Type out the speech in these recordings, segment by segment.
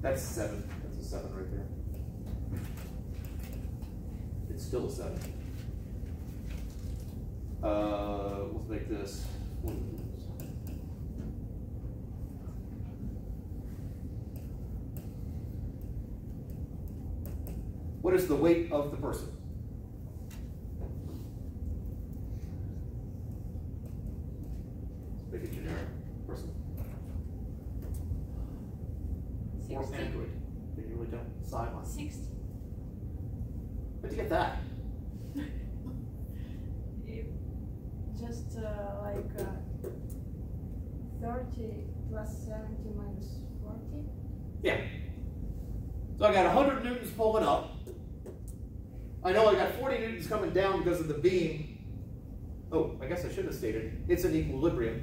That's 7. That's a 7 right there. It's still a 7. Let's make this. What is the weight of the person? Let's make it generic. Person. 60. Or Android. You really don't decide on. 60. Where'd you get that? Just like 30 plus 70 minus 40. Yeah. So I got 100 newtons pulling up. I know I got 40 newtons coming down because of the beam. Oh, I guess I should have stated, it's an equilibrium.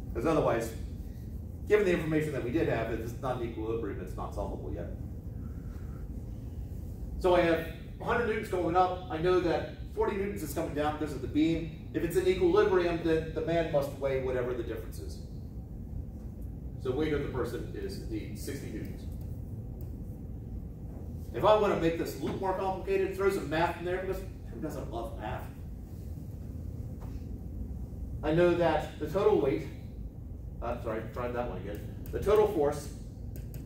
Because otherwise, given the information that we did have, it's not an equilibrium, it's not solvable yet. So I have 100 newtons going up. I know that 40 newtons is coming down because of the beam. If it's an equilibrium, then the man must weigh whatever the difference is. So weight of the person is indeed 60 newtons. If I want to make this a little more complicated, throw some math in there, because who doesn't love math? I know that the total weight, sorry, tried that one again. The total force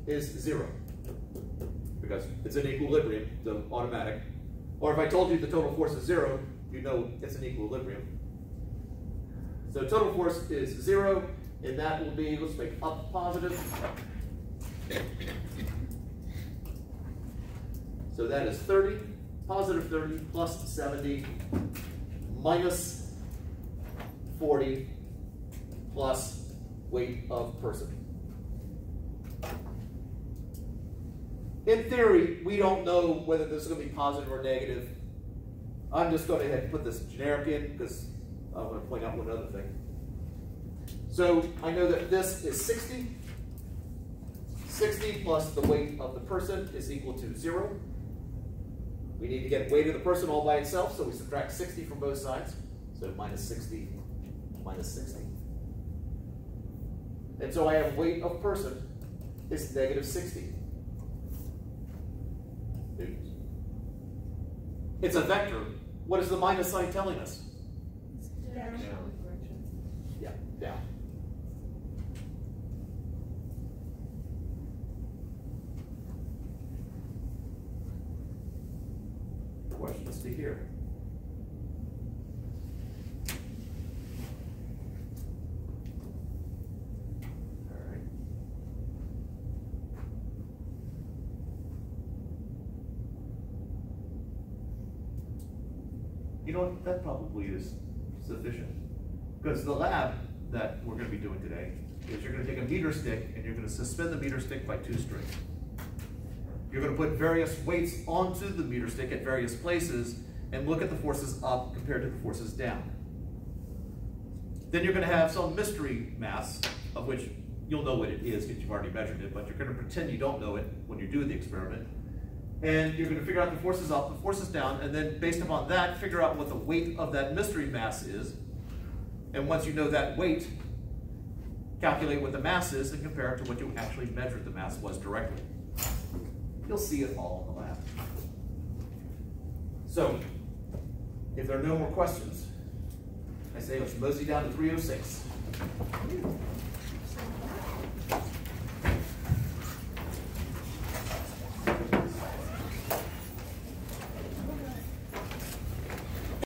is 0, because it's an equilibrium, so automatic. Or if I told you the total force is 0, you know it's an equilibrium. So total force is 0, and that will be, let's make up positive. So that is 30, positive 30 plus 70 minus 40 plus weight of person. In theory, we don't know whether this is going to be positive or negative. I'm just going to ahead and put this generic in because I want to point out one other thing. So I know that this is 60. 60 plus the weight of the person is equal to 0. We need to get weight of the person all by itself, so we subtract 60 from both sides. So minus 60, minus 60. And so I have weight of person is negative 60 newtons. It's a vector. What is the minus sign telling us? Down. Yeah, down. Questions to here? All right. You know what? That probably is sufficient. Because the lab that we're going to be doing today is you're going to take a meter stick and you're going to suspend the meter stick by 2 strings. You're going to put various weights onto the meter stick at various places and look at the forces up compared to the forces down. Then you're going to have some mystery mass, of which you'll know what it is because you've already measured it, but you're going to pretend you don't know it when you do the experiment. And you're going to figure out the forces up, the forces down, and then based upon that, figure out what the weight of that mystery mass is. And once you know that weight, calculate what the mass is and compare it to what you actually measured the mass was directly. You'll see it all in the lab. So, if there are no more questions, I say let's mosey down to 306.